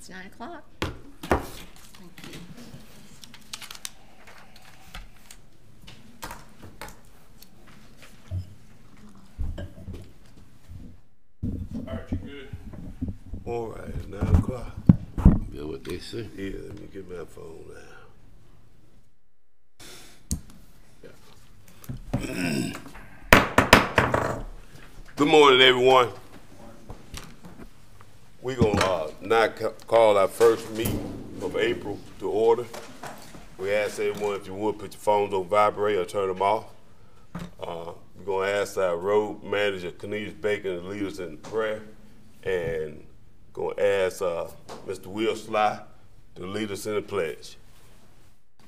It's 9 o'clock. Thank you. All right, you good? All right, 9 o'clock. Good what they say. Yeah, let me get my phone now. Good morning, everyone. We're gonna now call our first meeting of April to order. We ask everyone if you would put your phones on vibrate or turn them off. We're gonna ask our road manager, Cornelius Bacon, to lead us in prayer, and gonna ask Mr. Will Sly to lead us in the pledge.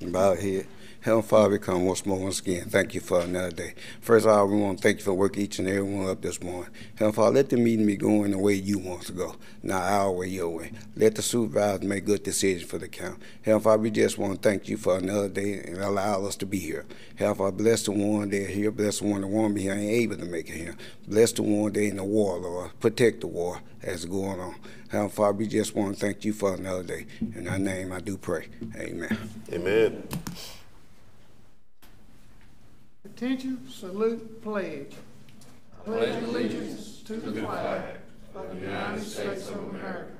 Bow here. Heavenly Father, we come once again. Thank you for another day. First of all, we want to thank you for working each and every one up this morning. Heavenly Father, let the meeting be going the way you want to go, not our way, your way. Let the supervisors make good decisions for the county. Heavenly Father, we just want to thank you for another day and allow us to be here. Heavenly Father, bless the one that are here. Bless the one that won't be here, ain't able to make it here. Bless the one that in the war, Lord. Protect the war as going on. Heavenly Father, we just want to thank you for another day. In thy name I do pray. Amen. Amen. Attention, salute, pledge. Pledge allegiance to the flag of the United States of America,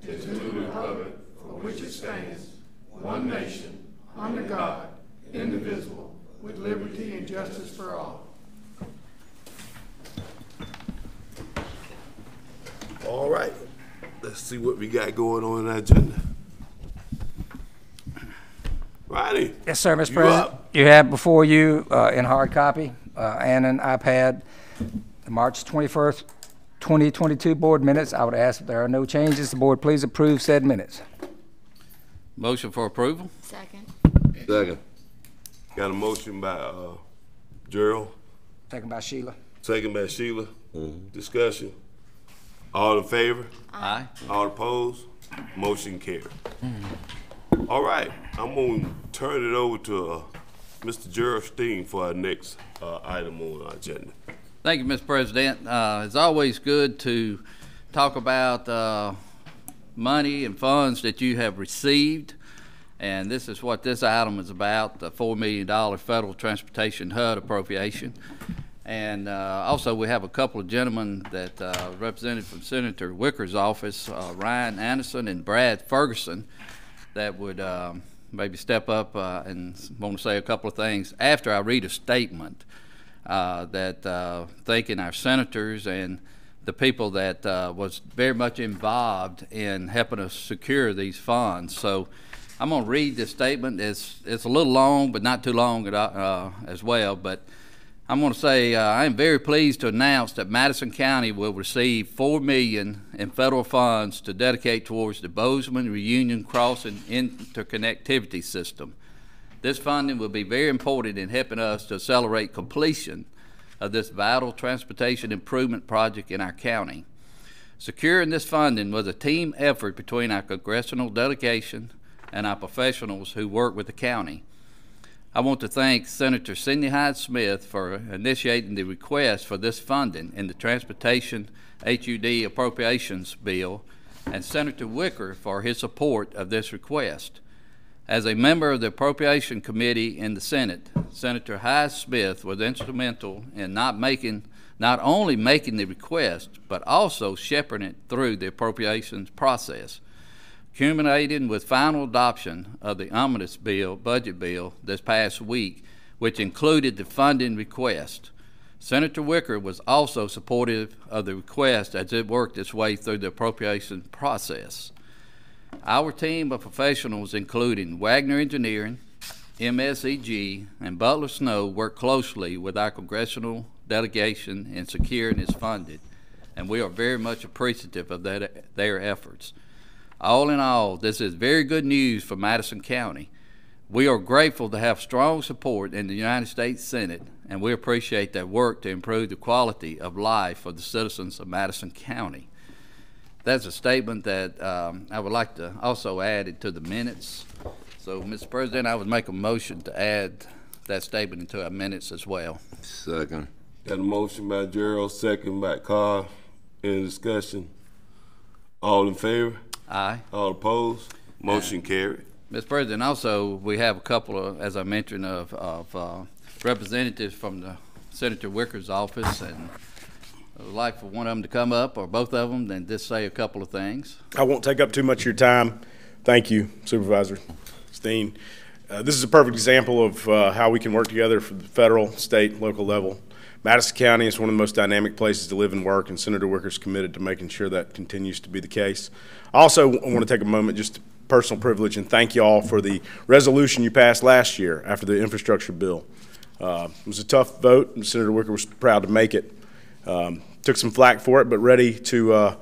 and to the republic for which it stands, one nation, under God, indivisible, with liberty and justice for all. All right, let's see what we got going on in our agenda. Ronnie. Yes, sir, Mr. President. You have before you in hard copy and an iPad the March 21st, 2022 board minutes. I would ask if there are no changes, the board please approve said minutes. Motion for approval? Second. Second. Got a motion by Gerald, Second by Sheila. second by Sheila. Discussion. All in favor? Aye. All opposed? Motion carried. All right, I'm going to turn it over to Mr. Gerald Steen for our next item on our agenda. Thank you, Mr. President. It's always good to talk about money and funds that you have received, and this is what this item is about, the $4 million federal transportation HUD appropriation. And also we have a couple of gentlemen that represented from Senator Wicker's office, Ryan Anderson and Brad Ferguson, that would maybe step up and want to say a couple of things after I read a statement that thanking our senators and the people that was very much involved in helping us secure these funds. So I'm going to read this statement. It's a little long, but not too long as well. But I'm going to say I am very pleased to announce that Madison County will receive $4 million in federal funds to dedicate towards the Bozeman Reunion Crossing Interconnectivity System. This funding will be very important in helping us to accelerate completion of this vital transportation improvement project in our county. Securing this funding was a team effort between our congressional delegation and our professionals who work with the county. I want to thank Senator Sidney Hyde-Smith for initiating the request for this funding in the Transportation HUD Appropriations Bill, and Senator Wicker for his support of this request. As a member of the Appropriation Committee in the Senate, Senator Hyde-Smith was instrumental in not only making the request, but also shepherding it through the appropriations process, culminating with final adoption of the omnibus budget bill this past week, which included the funding request. Senator Wicker was also supportive of the request as it worked its way through the appropriation process. Our team of professionals, including Wagner Engineering, MSEG, and Butler Snow, worked closely with our congressional delegation in securing its funding, and we are very much appreciative of their efforts. All in all, this is very good news for Madison County. We are grateful to have strong support in the United States Senate, and we appreciate their work to improve the quality of life for the citizens of Madison County. That's a statement that I would like to also add into the minutes. So, Mr. President, I would make a motion to add that statement into our minutes as well. Second. Got a motion by Gerald, second by Carl. Any discussion? All in favor? Aye. All opposed? Motion carried. Mr. President, also, we have a couple of, as I mentioned, of representatives from the Senator Wicker's office, and I would like for one of them to come up, or both of them, and just say a couple of things. I won't take up too much of your time. Thank you, Supervisor Steen. This is a perfect example of how we can work together for the federal, state, local level. Madison County is one of the most dynamic places to live and work, and Senator Wicker's committed to making sure that continues to be the case. I also want to take a moment, just personal privilege, and thank you all for the resolution you passed last year after the infrastructure bill. It was a tough vote, and Senator Wicker was proud to make it. Took some flack for it, but ready to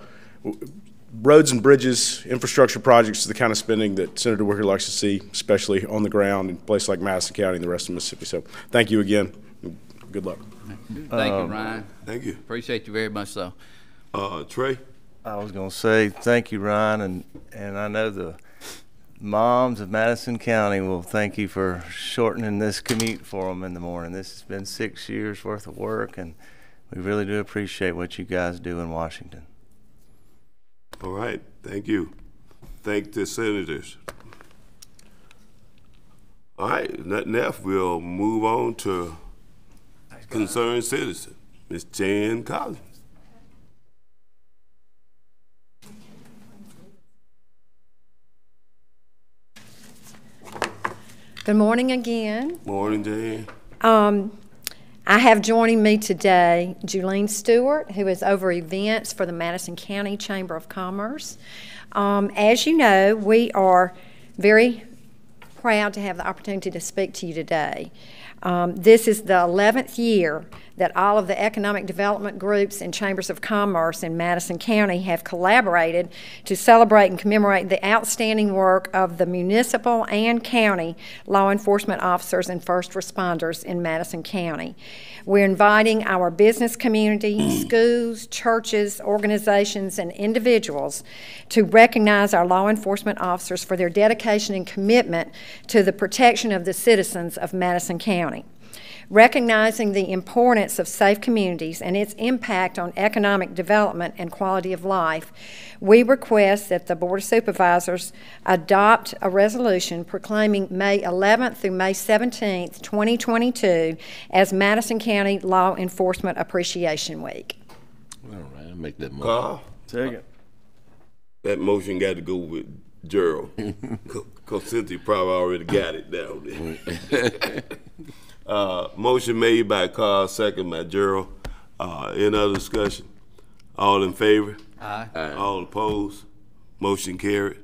roads and bridges, infrastructure projects is the kind of spending that Senator Wicker likes to see, especially on the ground in places like Madison County and the rest of Mississippi. So thank you again. Good luck. Thank you, Ryan. Thank you. Appreciate you very much so. Trey? I was going to say thank you, Ryan, and I know the moms of Madison County will thank you for shortening this commute for them in the morning. This has been 6 years worth of work, and we really do appreciate what you guys do in Washington. All right. Thank you. Thank the senators. All right. Nothing else. We'll move on to concerned citizen, Ms. Jan Collins. Good morning again. Morning, Jan. I have joining me today Julene Stewart, who is over events for the Madison County Chamber of Commerce. As you know, we are very proud to have the opportunity to speak to you today. This is the 11th year that all of the economic development groups and chambers of commerce in Madison County have collaborated to celebrate and commemorate the outstanding work of the municipal and county law enforcement officers and first responders in Madison County. We're inviting our business community, schools, churches, organizations, and individuals to recognize our law enforcement officers for their dedication and commitment to the protection of the citizens of Madison County. Recognizing the importance of safe communities and its impact on economic development and quality of life, we request that the Board of Supervisors adopt a resolution proclaiming May 11th through May 17th, 2022 as Madison County Law Enforcement Appreciation Week. All right, I'll make that motion. Carl? Second. That motion got to go with Gerald, because Cynthia probably already got it down there. Motion made by Carl, second by Gerald. Any other discussion? All in favor? Aye. All opposed? Motion carried.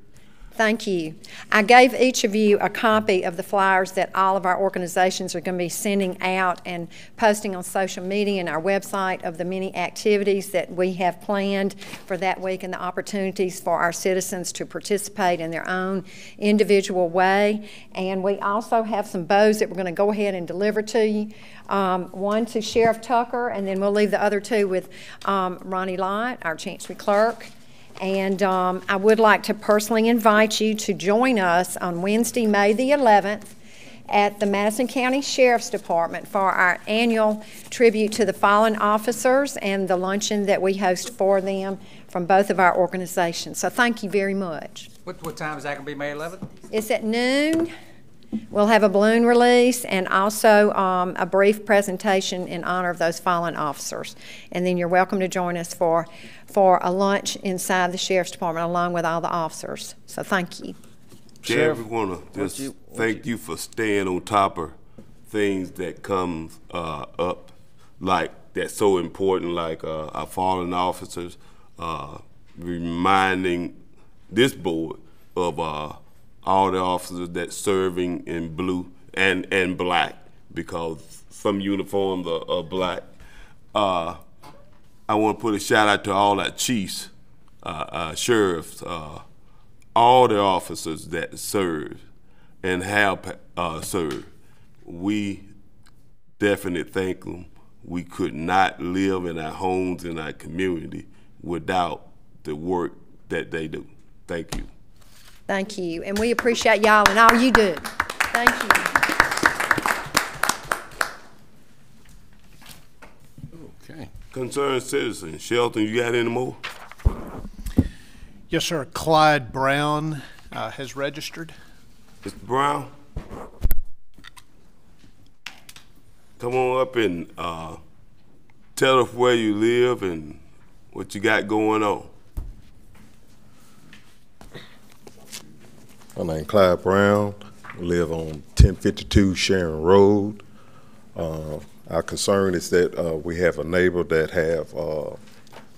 Thank you. I gave each of you a copy of the flyers that all of our organizations are going to be sending out and posting on social media and our website of the many activities that we have planned for that week and the opportunities for our citizens to participate in their own individual way. And we also have some bows that we're going to go ahead and deliver to you. One to Sheriff Tucker, and then we'll leave the other two with Ronnie Lott, our Chancery Clerk. And I would like to personally invite you to join us on Wednesday, May the 11th at the Madison County Sheriff's Department for our annual tribute to the fallen officers and the luncheon that we host for them from both of our organizations. So thank you very much. What time is that going to be, May 11th? It's at noon. We'll have a balloon release and also a brief presentation in honor of those fallen officers. And then you're welcome to join us for a lunch inside the Sheriff's Department along with all the officers. So thank you. Sheriff, we want to just thank you for staying on top of things that come up, like that's so important, like our fallen officers, reminding this board of all the officers that serving in blue and black, because some uniforms are black. I want to put a shout out to all our chiefs, sheriffs, all the officers that serve and have served. We definitely thank them. We could not live in our homes, in our community, without the work that they do. Thank you. Thank you. And we appreciate y'all and all you do. Thank you. Okay. Concerned citizen. Shelton, you got any more? Yes, sir. Clyde Brown has registered. Mr. Brown, come on up and tell us where you live and what you got going on. My name's Clyde Brown. I live on 1052 Sharon Road. Our concern is that we have a neighbor that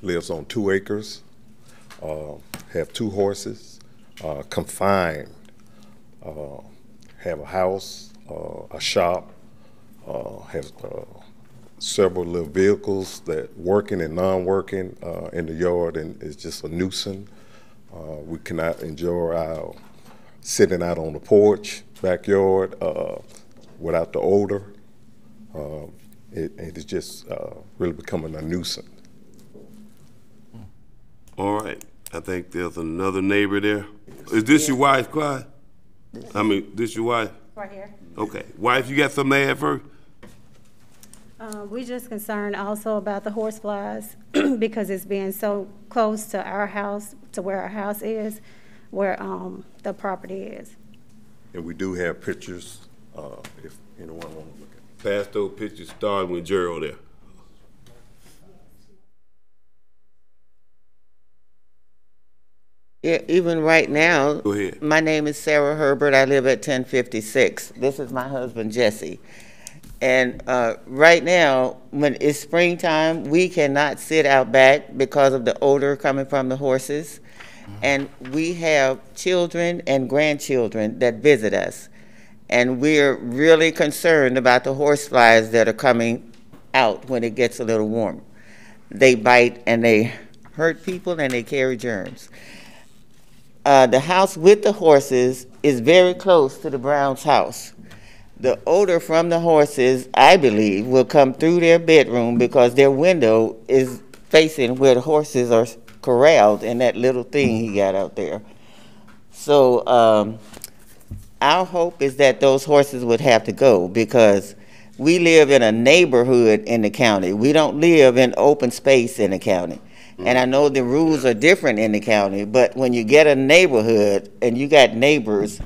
lives on 2 acres, have 2 horses, confined, have a house, a shop, have several little vehicles that working and non-working in the yard, and it's just a nuisance. We cannot enjoy our sitting out on the porch, backyard, without the odor. It is just really becoming a nuisance. All right. I think there's another neighbor there. Is this your wife, Clyde? I mean, this your wife? Right here. Okay. Wife, you got something to add first? We just concerned also about the horse flies because it's being so close to our house, to where our house is, where the property is. And we do have pictures if anyone wants to look at it. Pass those pictures starting with Gerald there. Yeah, even right now, Go ahead. My name is Sarah Herbert. I live at 1056. This is my husband, Jesse. And right now, when it's springtime, we cannot sit out back because of the odor coming from the horses. And we have children and grandchildren that visit us. And we're really concerned about the horse flies that are coming out when it gets a little warm. They bite and they hurt people and they carry germs. The house with the horses is very close to the Browns' house. The odor from the horses, I believe, will come through their bedroom because their window is facing where the horses are corralled in that little thing he got out there. So our hope is that those horses would have to go because we live in a neighborhood in the county. We don't live in open space in the county. And I know the rules are different in the county, but when you get a neighborhood and you got neighbors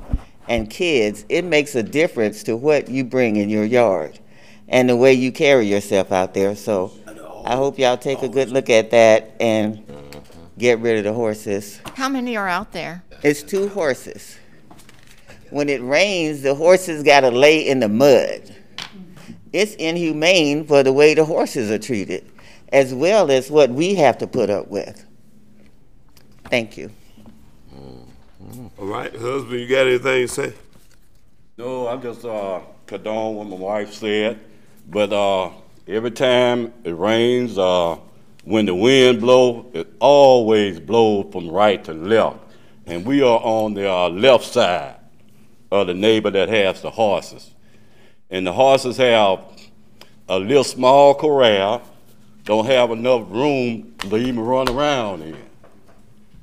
and kids, it makes a difference to what you bring in your yard and the way you carry yourself out there. So I hope y'all take a good look at that and get rid of the horses. How many are out there? It's 2 horses. When it rains, the horses got to lay in the mud. It's inhumane for the way the horses are treated, as well as what we have to put up with. Thank you. All right, husband, you got anything to say? No, I'm just condone what my wife said, but every time it rains, when the wind blows, it always blows from right to left, and we are on the left side of the neighbor that has the horses, and the horses have a little small corral, don't have enough room to even run around in.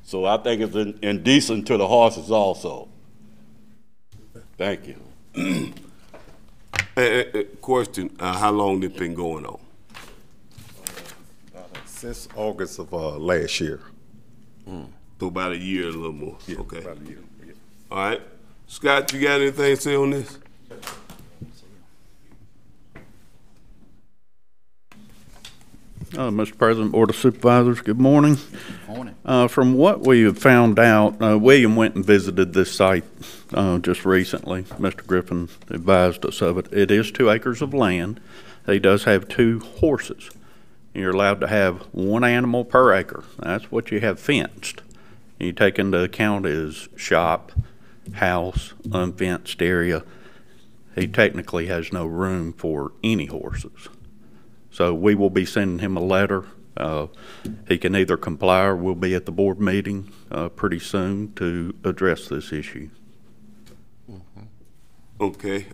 So I think it's indecent to the horses also. Thank you. Question, how long this been going on? Since August of last year. So about a year, a little more. Yeah, okay. about a year. Yeah. All right. Scott, you got anything to say on this? Mr. President, Board of Supervisors, good morning. Good morning. From what we have found out, William went and visited this site just recently. Mr. Griffin advised us of it. It is 2 acres of land. He does have 2 horses. You're allowed to have 1 animal per acre. That's what you have fenced. You take into account his shop, house, unfenced area. He technically has no room for any horses. So we will be sending him a letter. He can either comply or we'll be at the board meeting pretty soon to address this issue. Okay.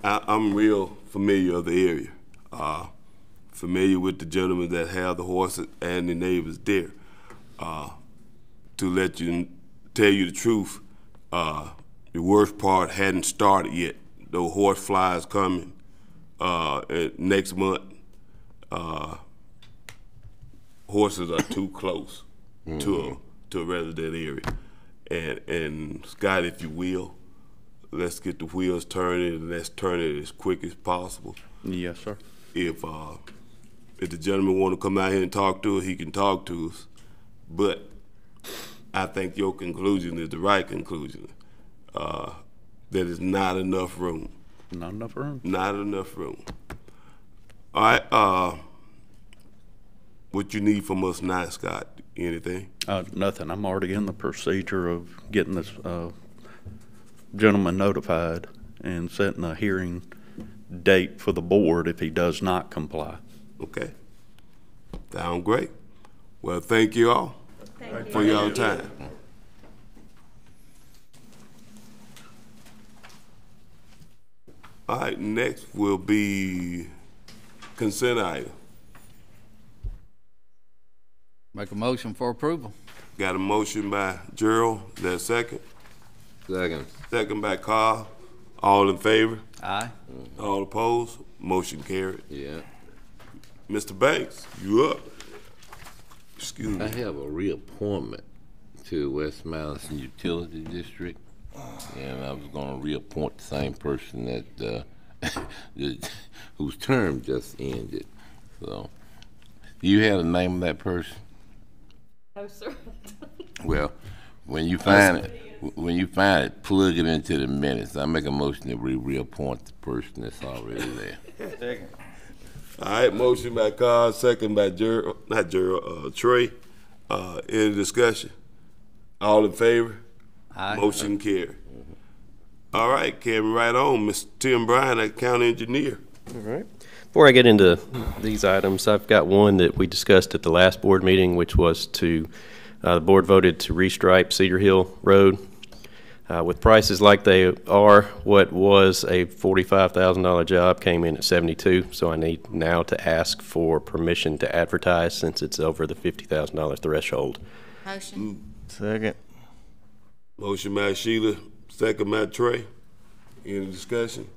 I'm real familiar of the area. Familiar with the gentlemen that have the horses and the neighbors there. To tell you the truth, the worst part hadn't started yet. The horse flies coming. Next month, horses are too close. to a resident area. And Scott, if you will, let's get the wheels turning and let's turn it as quick as possible. Yes, sir. If the gentleman want to come out here and talk to us, he can talk to us. But I think your conclusion is the right conclusion. There is not enough room. Not enough room. Not enough room. All right. What you need from us now, Scott? Anything? Nothing. I'm already in the procedure of getting this gentleman notified and setting a hearing date for the board if he does not comply. Okay. Sound great. Well, thank you all for your time. All right, next will be consent item. Make a motion for approval. Got a motion by Gerald. That second? Second. Second by Carl. All in favor? Aye. All opposed? Motion carried. Yeah. Mr. Banks, you up? Excuse me. I have a reappointment to West Madison Utility District, and I was going to reappoint the same person that whose term just ended. So, do you have the name of that person? No, sir. Well, when you find it, plug it into the minutes. I make a motion that we reappoint the person that's already there. Second. All right, motion by Carl, second by Trey. Any discussion? All in favor? Aye. Motion carried. All right, carrying right on, Mr. Tim Bryan, our county engineer. All right. Before I get into these items, I've got one that we discussed at the last board meeting, which was to, the board voted to restripe Cedar Hill Road. With prices like they are, what was a $45,000 job came in at $72,000, so I need now to ask for permission to advertise since it's over the $50,000 threshold. Motion. Second. Motion by Sheila, second by Trey. Any discussion?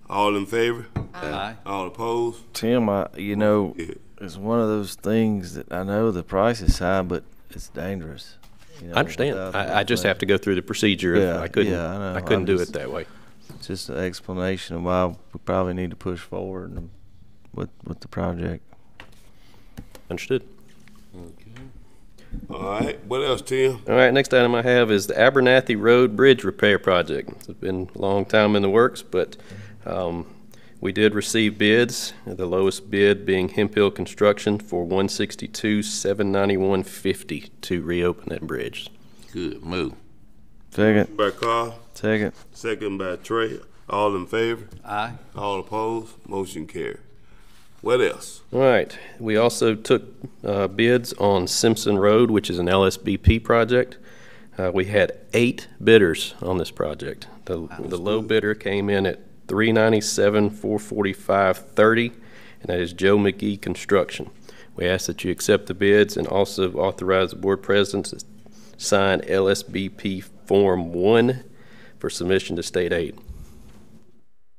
All in favor? Aye. All opposed? Tim, it's one of those things that I know the price is high, but it's dangerous. I understand. I just have to go through the procedure. Yeah, I couldn't. yeah, I know. I couldn't do it that way. It's just an explanation of why we probably need to push forward with the project. Understood. All right, what else, Tim? All right, next item I have is the Abernathy Road Bridge Repair Project. It's been a long time in the works, but we did receive bids, the lowest bid being Hemp Hill Construction for $162,791.50 to reopen that bridge. Good move. Second. By Carl. Second. Second by Trey. All in favor? Aye. All opposed? Motion carried. What else? All right. We also took bids on Simpson Road, which is an LSBP project. We had 8 bidders on this project. The low bidder came in at $397,445.30, and that is Joe McGee Construction. We ask that you accept the bids and also authorize the board president to sign LSBP Form 1 for submission to state aid.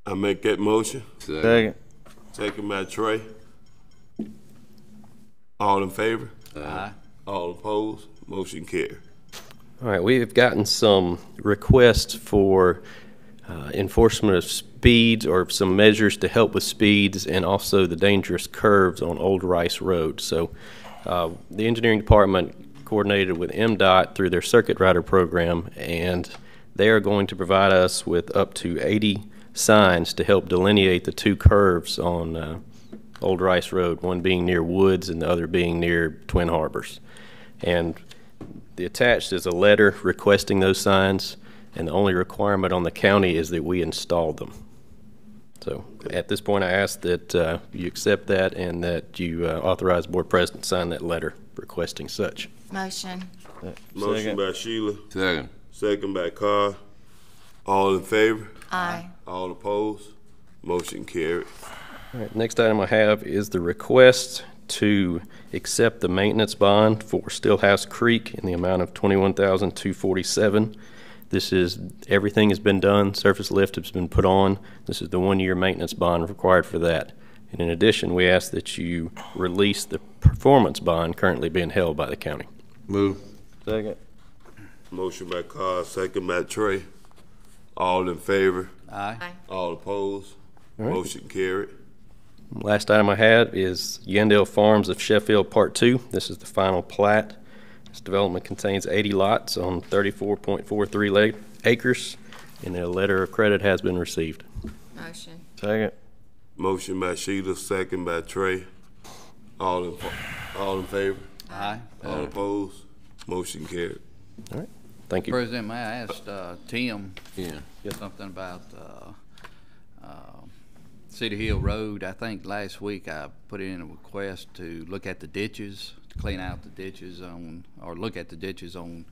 I make that motion. Second. Second by Trey. All in favor? Aye. All opposed? Motion carried. All right, we've gotten some requests for enforcement of speeds or some measures to help with speeds and also the dangerous curves on Old Rice Road. So the engineering department coordinated with MDOT through their circuit rider program, and they are going to provide us with up to 80 signs to help delineate the 2 curves on Old Rice Road, one being near Woods and the other being near Twin Harbors. And the attached is a letter requesting those signs, and the only requirement on the county is that we install them. So at this point, I ask that you accept that and that you authorize board president to sign that letter requesting such. Motion. Motion by Sheila. Second. Second by Carl. All in favor? Aye. All opposed? Motion carried. All right, next item I have is the request to accept the maintenance bond for Stillhouse Creek in the amount of $21,247. This is, everything has been done, surface lift has been put on. This is the 1-year maintenance bond required for that. And in addition, we ask that you release the performance bond currently being held by the county. Move. Second. Motion by Carl, second by Trey. All in favor? Aye. All opposed? right. Motion carried. Last item I had is Yandell Farms of Sheffield Part 2. This is the final plat. This development contains 80 lots on 34.43 acres, and a letter of credit has been received. Motion. Second. Motion by Sheila, second by Trey. All in favor? Aye. All opposed? Motion carried. All right. Thank you. President, may I ask Tim Yeah. something about City Hill Road? I think last week I put in a request to look at the ditches, to clean out the ditches or look at the ditches on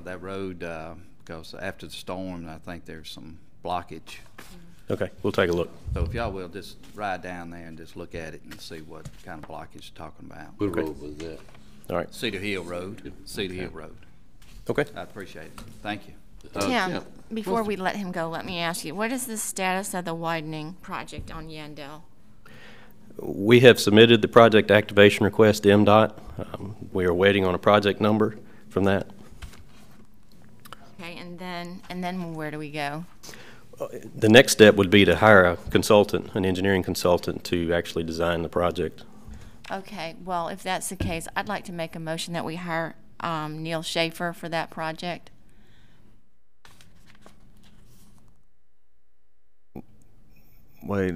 that road because after the storm, I think there's some blockage. Okay, we'll take a look. So if y'all will just ride down there and just look at it and see what kind of blockage you're talking about. What road was that? All right. Cedar Hill Road. Cedar Hill Road. Okay. I appreciate it. Thank you. Tim, before we let him go, let me ask you, what is the status of the widening project on Yandell? We have submitted the project activation request to MDOT. We are waiting on a project number from that. Okay, and then where do we go? The next step would be to hire a consultant, an engineering consultant, to actually design the project. Okay, well, if that's the case, I'd like to make a motion that we hire Neil Schaefer for that project. Wait,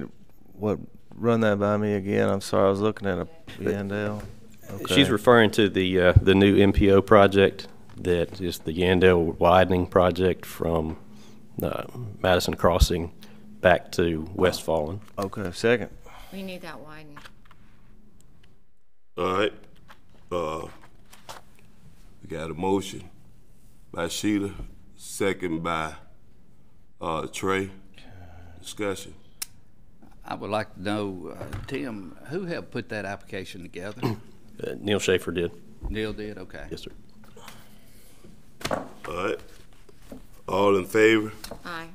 what? Run that by me again. I'm sorry, I was looking at a Yandell. Okay. She's referring to the new MPO project that is the Yandell widening project from Madison Crossing back to West Fallen. Okay, second. We need that widened. All right. We got a motion by Sheila, second by Trey. Discussion. I would like to know, Tim, who helped put that application together? Neil Schaefer did. Neil did? Okay. Yes, sir. All right. All in favor? Aye.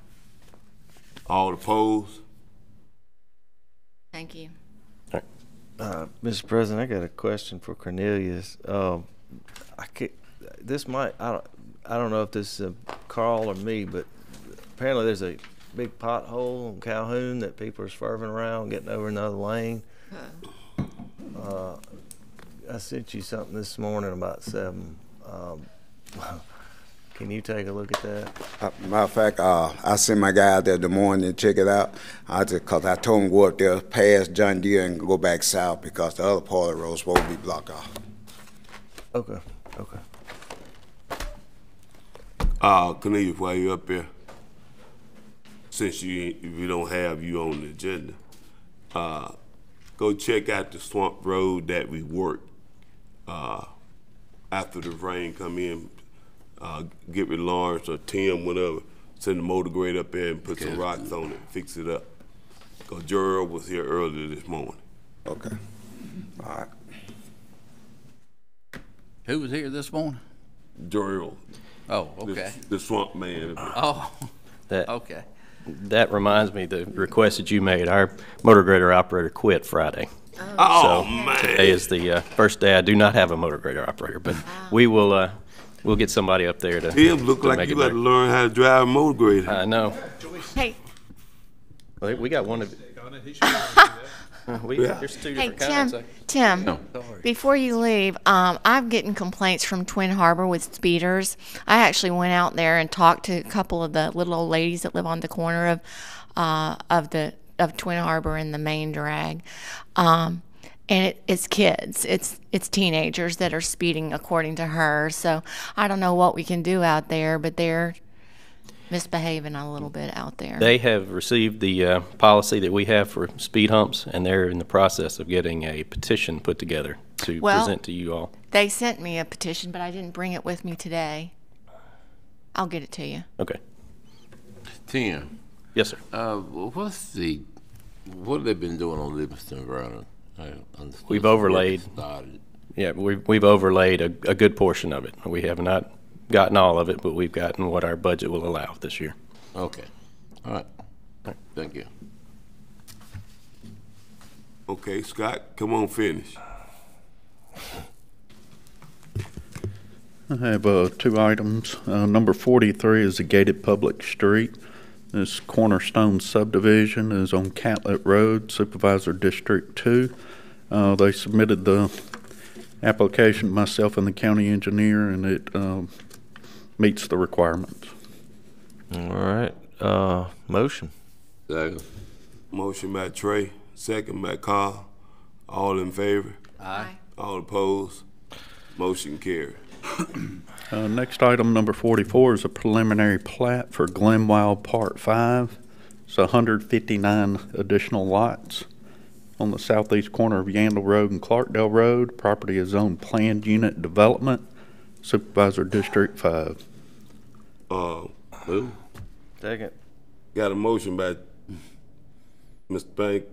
All opposed? Thank you. Mr. President, I got a question for Cornelius. I don't know if this is Carl or me, but apparently there's a big pothole on Calhoun that people are swerving around, getting over another lane. I sent you something this morning about 7. Can you take a look at that? Matter of fact, I sent my guy out there the morning to check it out. Cause I told him to go up there past John Deere and go back south because the other part of the road is supposed to be blocked off. Okay. Cornelius, while you're up there, since we don't have you on the agenda, go check out the swamp road that we worked after the rain come in. Get with Lawrence or Tim, whatever, send the motor grade up there and put some rocks on it, fix it up. Because Gerald was here earlier this morning. Okay. All right. Who was here this morning? Gerald. Oh, okay. The swamp man. Oh, okay. That reminds me, the request that you made, our motor grader operator quit Friday. Oh, so man. Today is the first day I do not have a motor grader operator, but we will we'll get somebody up there to Tim, look to like make you it got better. to learn how to drive a motor grader. I know. Hey. Well, we got one of there's 2 Hey, different kinds. Tim, before you leave, I'm getting complaints from Twin Harbor with speeders. I actually went out there and talked to a couple of the little old ladies that live on the corner of Twin Harbor and the main drag. And it's kids, it's teenagers that are speeding according to her. So I don't know what we can do out there, but they're misbehaving a little bit out there. They have received the policy that we have for speed humps, and they're in the process of getting a petition put together to present to you all. They sent me a petition, but I didn't bring it with me today. I'll get it to you. Okay. Tim. Yes, sir. What have they been doing on Livingston Road? We've overlaid. Yeah, we've overlaid a good portion of it. We have not gotten all of it, but we've gotten what our budget will allow this year. Okay. All right. Thank you. Okay, Scott, come on, finish. I have two items. Number 43 is a gated public street. This Cornerstone subdivision is on Catlett Road, Supervisor District 2. They submitted the application, myself and the county engineer, and it meets the requirements. All right. Motion. Second. Motion by Trey, second by Carl. All in favor? Aye. All opposed? Motion carried. Next item, number 44, is a preliminary plat for Glenwild Part 5. It's 159 additional lots on the southeast corner of Yandle Road and Clarkdale Road. Property is zoned planned unit development, Supervisor District 5. Move. Second. Got a motion by Mr. Bank,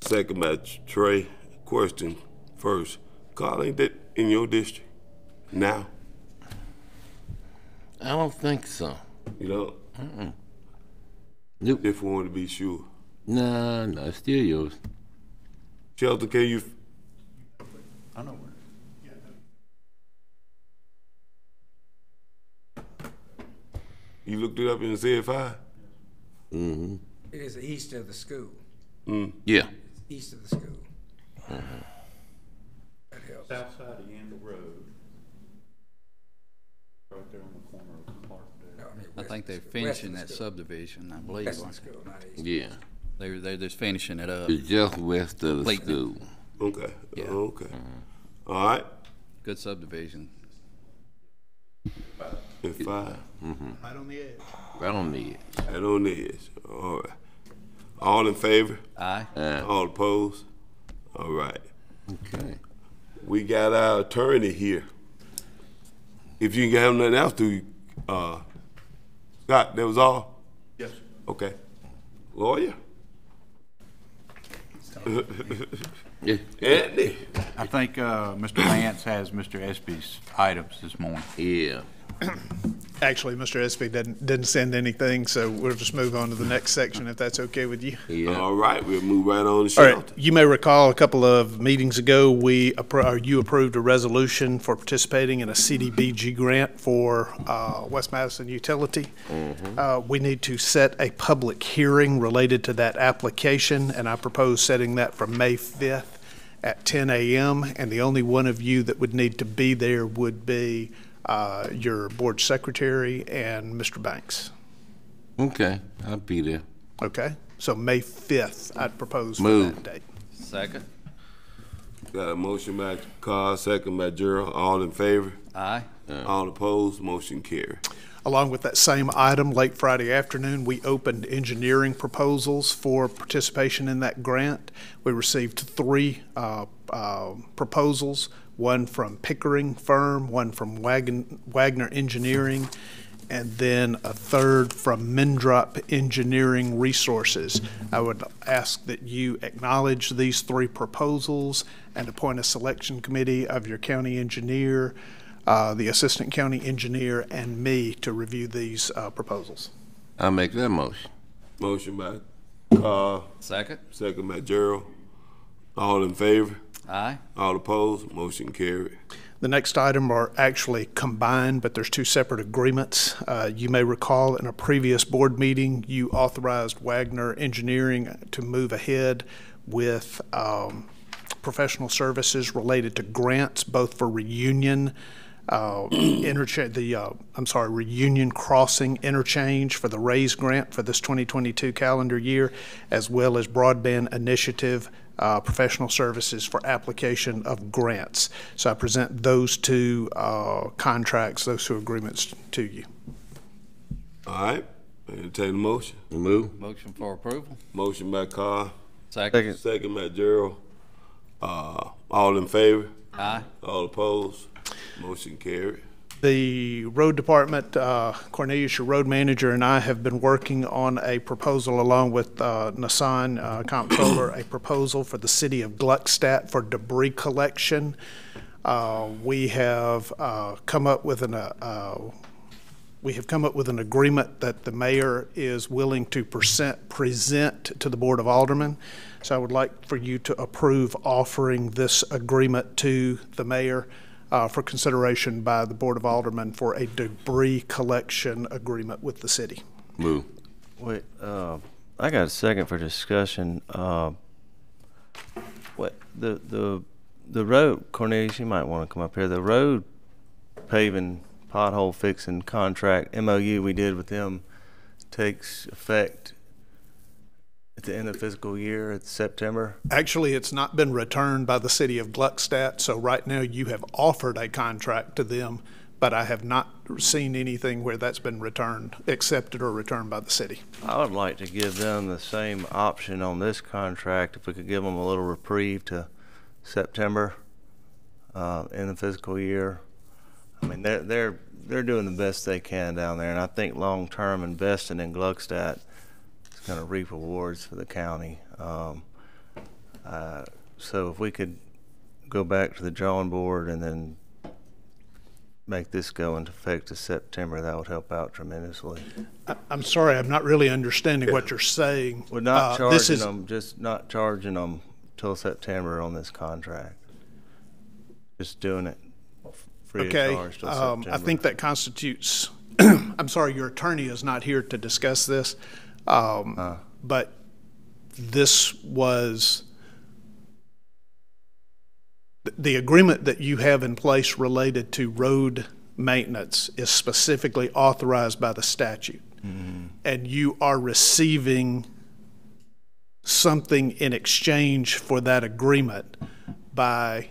second by Trey. Question first. Carl, ain't that in your district now? I don't think so. You know? Nope. If we want to be sure. No, it's still yours. Shelton, can you? I know where. You looked it up in the Z5? Mm-hmm. It is east of the school. Yeah. East of the school. That helps. South side of Yandle Road. Right there on the corner of Clarkdale. I think they're finishing that subdivision, I believe. West of the school, not east. Yeah. They're just finishing it up. It's just west of the Late. school. Okay. Yeah. Okay. All right. Good subdivision. And 5. Right on the edge. Right on the edge. Right on the edge. All right. All in favor? Aye. All opposed? All right. Okay. We got our attorney here. If you can have nothing else to you, Scott, that was all? Yes. Okay. Lawyer? Yeah. Anthony? I think Mr. Lance has Mr. Espy's items this morning. Yeah. Actually, Mr. Espy didn't send anything, so we'll just move on to the next section if that's okay with you. Yeah. All right, we'll move right on to All Shelton. right, you may recall a couple of meetings ago, you approved a resolution for participating in a CDBG grant for West Madison Utility. We need to set a public hearing related to that application, and I propose setting that for May 5th at 10 a.m., and the only one of you that would need to be there would be your board secretary and Mr. Banks. Okay. I'll be there. Okay, so May 5th, I'd propose for Move. that date. Second. Got a motion by Carl, second by Gerald. All in favor? Aye. All opposed? Motion carried. Along with that same item, late Friday afternoon, we opened engineering proposals for participation in that grant. We received 3 proposals, one from Pickering Firm, one from Wagner Engineering, and then a third from Mendrop Engineering Resources. I would ask that you acknowledge these 3 proposals and appoint a selection committee of your county engineer, the assistant county engineer, and me to review these proposals. I'll make that motion. Motion by Carl, Second. second by Gerald. All in favor? Aye. All opposed? Motion carried. The next item are actually combined, but there's 2 separate agreements. You may recall in a previous board meeting, you authorized Wagner Engineering to move ahead with professional services related to grants, both for Reunion Reunion Crossing interchange for the RAISE grant for this 2022 calendar year, as well as Broadband Initiative professional services for application of grants. So I present those 2 contracts, those 2 agreements to you. All right. Entertain the motion. Move. Motion for approval. Motion by Carl, Second. second by Gerald. All in favor? Aye. All opposed? Motion carried. The road department, Cornelius, your road manager, and I have been working on a proposal along with Nassan, comptroller, a proposal for the city of Gluckstadt for debris collection. We have come up with an agreement that the mayor is willing to present to the Board of Aldermen. So I would like for you to approve offering this agreement to the mayor for consideration by the Board of Aldermen for a debris collection agreement with the city. Move. Wait, I got a second for discussion. What the road, Cornelius, you might want to come up here. The road paving, pothole fixing contract MOU we did with them takes effect at the end of the fiscal year. It's September. Actually, it's not been returned by the city of Gluckstadt, so right now you have offered a contract to them, but I have not seen anything where that's been returned, accepted or returned by the city. I would like to give them the same option on this contract, if we could give them a little reprieve to September in the fiscal year. I mean, they're doing the best they can down there, and I think long-term investing in Gluckstadt is going to reap rewards for the county. So if we could go back to the drawing board and then make this go into effect to September, that would help out tremendously. I'm sorry, I'm not really understanding what you're saying. We're not charging them, just not charging them till September on this contract. Just doing it free of charge till September. I think that constitutes, I'm sorry, your attorney is not here to discuss this, but this was, the agreement that you have in place related to road maintenance is specifically authorized by the statute. Mm-hmm. And you are receiving something in exchange for that agreement by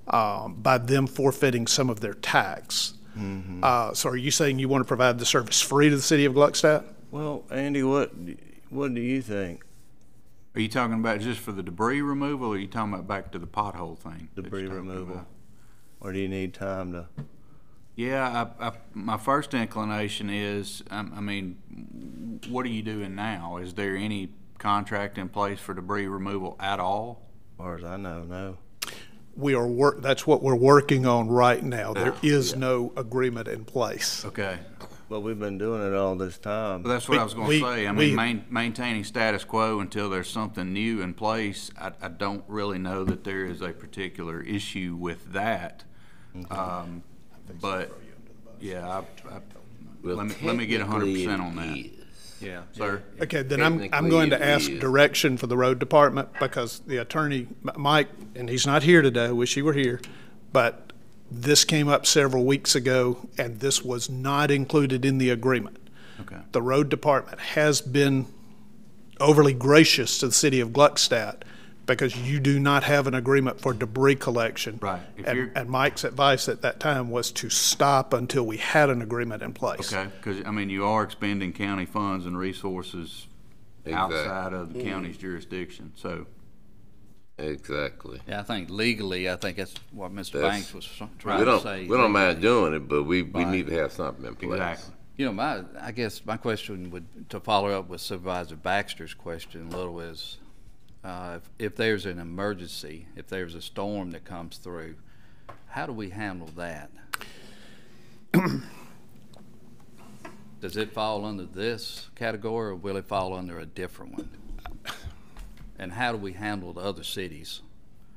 them forfeiting some of their tax. Mm-hmm. So are you saying you want to provide the service free to the city of Gluckstadt? Well, Andy, what do you think? Are you talking about just for the debris removal, or are you talking about back to the pothole thing? Debris removal. Or do you need time to? Yeah, my first inclination is, I mean, what are you doing now? Is there any contract in place for debris removal at all? As far as I know, no. That's what we're working on right now. There is no agreement in place. Okay. But we've been doing it all this time. Well, that's what I was going to say. I mean, maintaining status quo until there's something new in place, I don't really know that there is a particular issue with that. Okay. But, yeah, let me get 100% on that. Yeah. Sir? Okay, then I'm going to ask direction for the road department, because the attorney, Mike, and he's not here today, I wish he were here, but this came up several weeks ago, and this was not included in the agreement. Okay. The road department has been overly gracious to the city of Gluckstadt because you do not have an agreement for debris collection. Right. And Mike's advice at that time was to stop until we had an agreement in place. Okay, because, I mean, you are expending county funds and resources outside of the county's jurisdiction, so. Exactly. Yeah, I think legally, I think that's what Mr. Banks was trying to say. We don't mind doing it, but we need to have something in place. Exactly. You know, I guess my question would, to follow up with Supervisor Baxter's question a little, is if there's an emergency, if there's a storm that comes through, how do we handle that? Does it fall under this category, or will it fall under a different one? And how do we handle the other cities?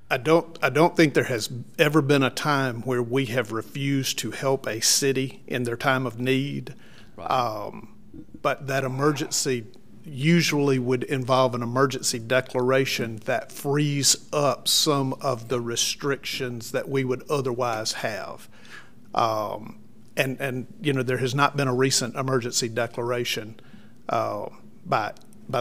I don't think there has ever been a time where we have refused to help a city in their time of need. Right. But that emergency usually would involve an emergency declaration that frees up some of the restrictions that we would otherwise have. And you know, there has not been a recent emergency declaration by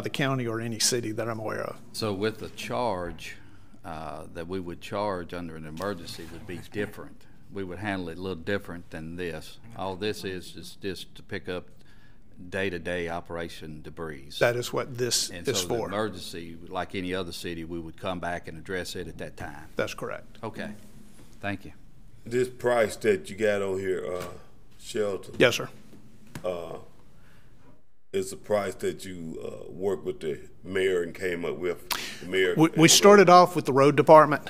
the county or any city that I'm aware of. So with the charge that we would charge under an emergency would be different. We would handle it a little different than this. All this is just to pick up day-to-day operation debris. That is what this and is so for. The emergency, like any other city, we would come back and address it at that time. That's correct. Okay. Thank you. This price that you got on here, Shelton. Yes, sir. Is the price that you worked with the mayor and came up with. The mayor. We started off with the road department.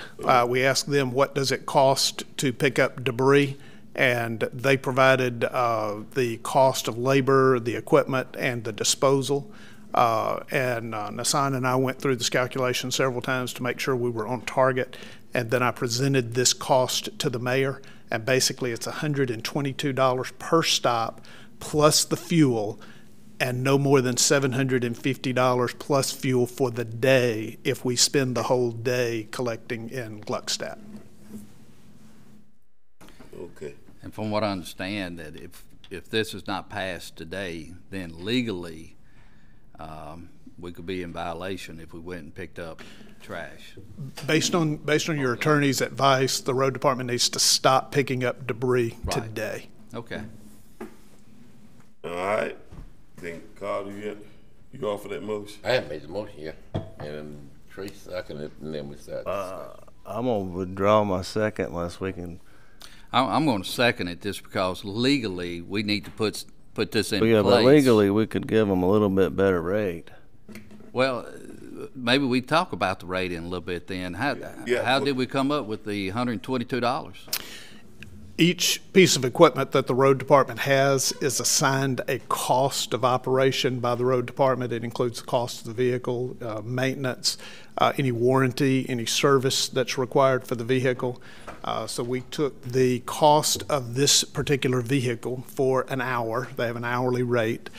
We asked them what does it cost to pick up debris, and they provided the cost of labor, the equipment, and the disposal. And Nassan and I went through this calculation several times to make sure we were on target, and then I presented this cost to the mayor, and basically it's $122 per stop plus the fuel, and no more than $750 plus fuel for the day if we spend the whole day collecting in Gluckstadt. Okay. And from what I understand, that if this is not passed today, then legally, we could be in violation if we went and picked up trash. Based on your attorney's advice, the road department needs to stop picking up debris today. Okay. All right. Then, Carl, you offer that motion? I haven't made the motion yet. And Trace seconded it, and then we start. I'm going to withdraw my second unless we can. I'm going to second it just because legally we need to put this in Yeah, place. but legally we could give them a little bit better rate. Well, maybe we talk about the rate in a little bit then. How did we come up with the $122? Each piece of equipment that the road department has is assigned a cost of operation by the road department. It includes the cost of the vehicle, maintenance, any warranty, any service that's required for the vehicle. So we took the cost of this particular vehicle for an hour. They have an hourly rate.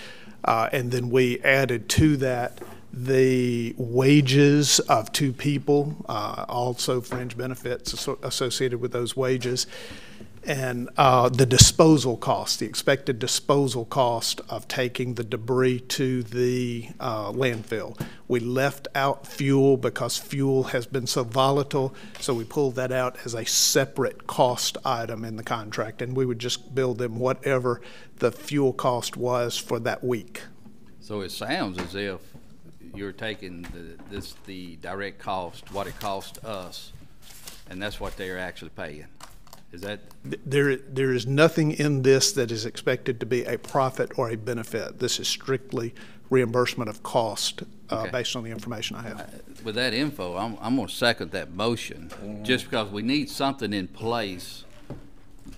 And then we added to that the wages of 2 people, also fringe benefits associated with those wages, and the disposal cost, the expected disposal cost of taking the debris to the landfill. We left out fuel because fuel has been so volatile, so we pulled that out as a separate cost item in the contract, and we would just bill them whatever the fuel cost was for that week. So it sounds as if you're taking the direct cost, what it cost us, and that's what they're actually paying. Is that? There is nothing in this that is expected to be a profit or a benefit. This is strictly reimbursement of cost based on the information I have. With that info, I'm going to second that motion, just because we need something in place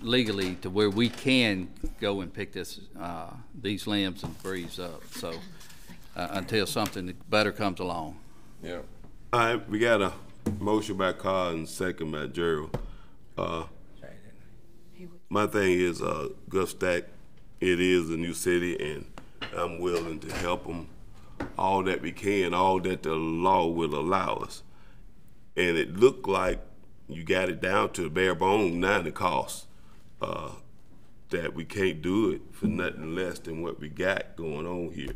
legally to where we can go and pick these limbs and debris up. So until something better comes along. Yeah. All right, we got a motion by Carl and second by Gerald. My thing is, Gluckstadt, it is a new city, and I'm willing to help them all that we can, all that the law will allow us. And it looked like you got it down to the bare bone now, the cost, that we can't do it for nothing less than what we got going on here,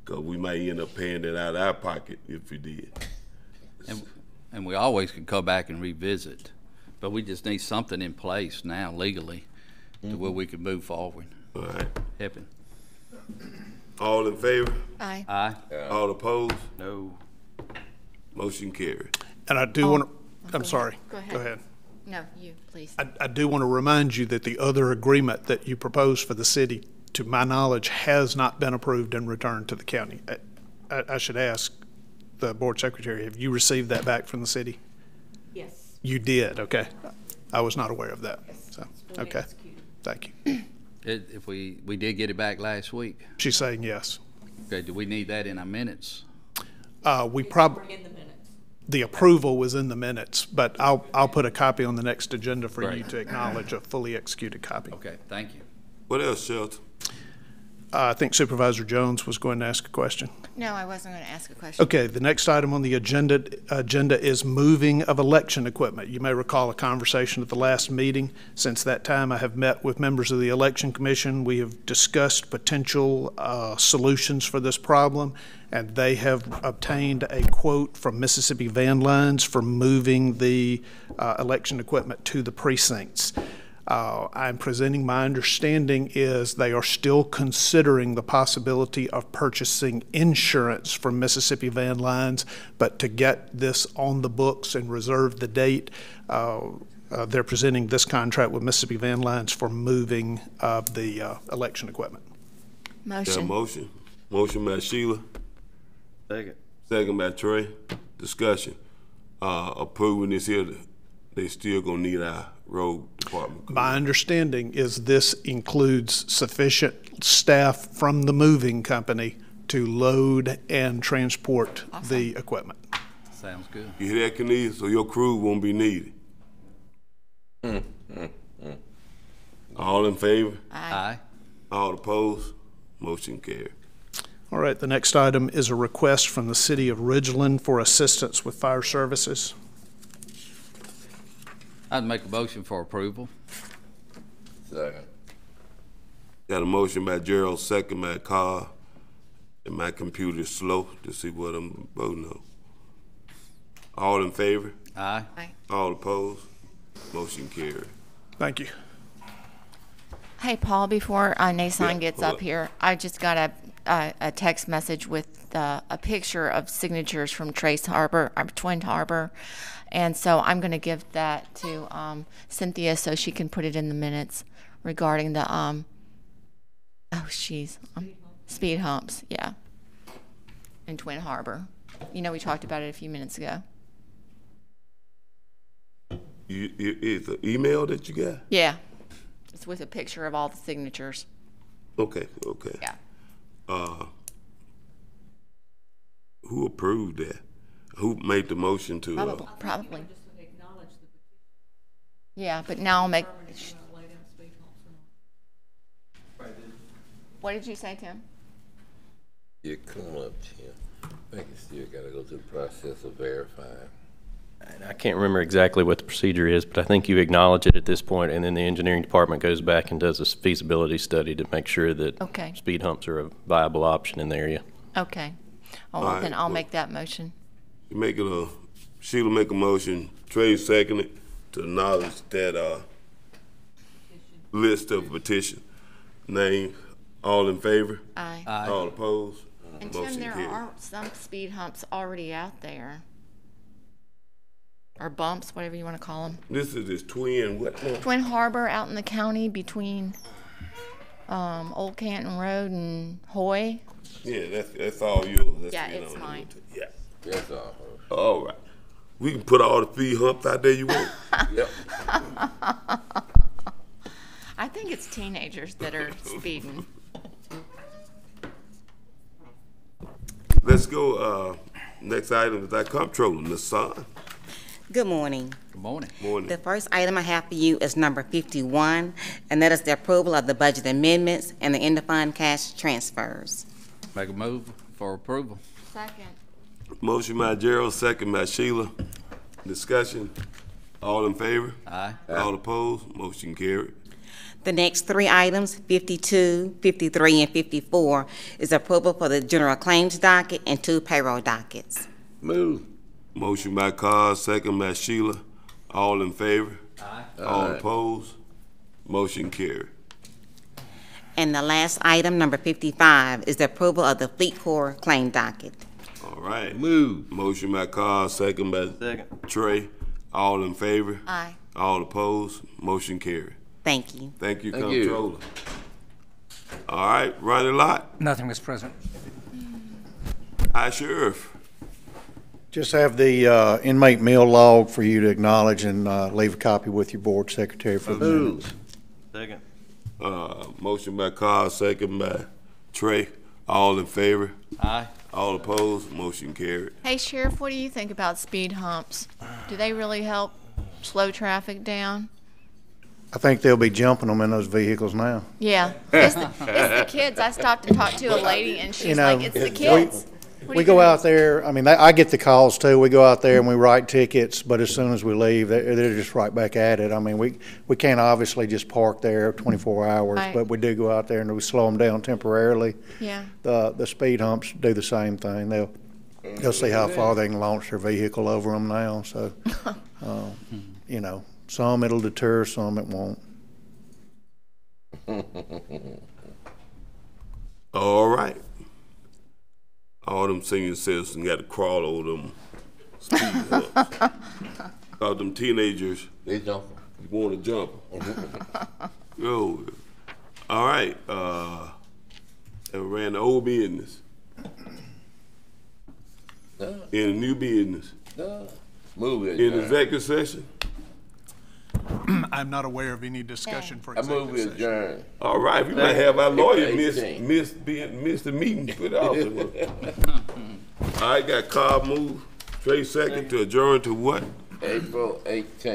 because we might end up paying it out of our pocket if we did. And we always can come back and revisit, but we just need something in place now legally to where we can move forward. All right. Happen. All in favor? Aye. Aye. All opposed? No. Motion carried. And I do want to, I'm Go sorry. ahead. Go ahead. No, you, please. I do want to remind you that the other agreement that you proposed for the city, to my knowledge, has not been approved and returned to the county. I should ask the board secretary, have you received that back from the city? Yes. You did, okay. I was not aware of that. Yes. So, okay, thank you. If we did get it back last week. She's saying yes. Okay, do we need that in our minutes? We probably, the approval was in the minutes, but I'll put a copy on the next agenda for you to acknowledge a fully executed copy. Okay, thank you. What else, Shelton? I think Supervisor Jones was going to ask a question. No, I wasn't going to ask a question. Okay, the next item on the agenda is moving of election equipment. You may recall a conversation at the last meeting. Since that time, I have met with members of the Election Commission. We have discussed potential solutions for this problem, and they have obtained a quote from Mississippi Van Lines for moving the election equipment to the precincts. I'm presenting my understanding is they are still considering the possibility of purchasing insurance from Mississippi Van Lines, but to get this on the books and reserve the date, they're presenting this contract with Mississippi Van Lines for moving of the election equipment. Motion. Motion. Motion by Sheila. Second. Second by Trey. Discussion. Approving this here, they still gonna need our road department. My understanding is this includes sufficient staff from the moving company to load and transport the equipment. Sounds good. You hear that, Kenny? So your crew won't be needed. All in favor? Aye. All opposed? Motion carried. All right, the next item is a request from the city of Ridgeland for assistance with fire services. I'd make a motion for approval. Second. Got a motion by Gerald, second by Carl. And my computer's slow to see what I'm voting on. All in favor? Aye. Aye. All opposed? Motion carried. Thank you. Hey, Paul, before Nason Yeah, gets hold up here, I just got a text message with a picture of signatures from Trace Harbor, Twin Harbor. And so I'm going to give that to Cynthia so she can put it in the minutes regarding the, speed humps, yeah, in Twin Harbor. You know, we talked about it a few minutes ago. Is the email that you got? Yeah. It's with a picture of all the signatures. Okay. Yeah. Who approved that? Who made the motion to? Probably. Yeah, but now I'll make. What did you say, Tim? Yeah, come up, Tim. I think you still got to go through the process of verifying. And I can't remember exactly what the procedure is, but I think you acknowledge it at this point, and then the engineering department goes back and does a feasibility study to make sure that speed humps are a viable option in the area. Okay. Oh, well, then I'll make that motion. Sheila make a motion, Trey second it, to acknowledge that list of petition name. All in favor? Aye. All opposed? And Tim, there are some speed humps already out there. Or bumps, whatever you want to call them. This is this Twin what now? Twin Harbor out in the county between Old Canton Road and Hoy. Yeah, that's all yours. Yeah, it's mine. Yeah. That's all. All right. We can put all the speed humps out there you want. Yep. I think it's teenagers that are speeding. Let's go. Next item is our comptroller, Ms. Son. Good morning. Good morning. The first item I have for you is number 51, and that is the approval of the budget amendments and the end-of-fund cash transfers. Make a move for approval. Second. Motion by Gerald, second by Sheila. Discussion. All in favor? Aye. All opposed? Motion carried. The next three items, 52, 53, and 54, is approval for the general claims docket and 2 payroll dockets. Move. Motion by Carl, second by Sheila. All in favor? Aye. All opposed? Motion carried. And the last item, number 55, is the approval of the Fleet Corps claim docket. All right. Move. Motion by Carl, second by Trey. All in favor? Aye. All opposed? Motion carried. Thank you. Thank you, Thank Comptroller. All right, Ronnie Lott. Nothing, Mr. President. Hi, Sheriff. Just have the inmate meal log for you to acknowledge and leave a copy with your board secretary for the minutes. Second. Motion by Carl, second by Trey. All in favor? Aye. All opposed? Motion carried. Hey, Sheriff, what do you think about speed humps? Do they really help slow traffic down? I think they'll be jumping them in those vehicles now. Yeah. It's the kids. I stopped and talked to a lady, and she's like, it's the kids. We go out there, I mean, I get the calls too. We go out there and we write tickets, but as soon as we leave, they're just right back at it. I mean, we can't obviously just park there 24 hours, Right. but we do go out there and we slow them down temporarily. Yeah. The speed humps do the same thing. They'll see how far they can launch their vehicle over them now, so, you know, some it'll deter, some it won't. All right. All them senior citizens got to crawl over them speed humps. Cause them teenagers, they jump. Want to jump. Yo. All right. And we ran the old business. In a new business. Move it. In executive session. I'm not aware of any discussion for I move executive it session. adjourn. All right, we might have our lawyer miss the meeting. Put off. All right, got Carl move. Trey second to adjourn to what? April 18th.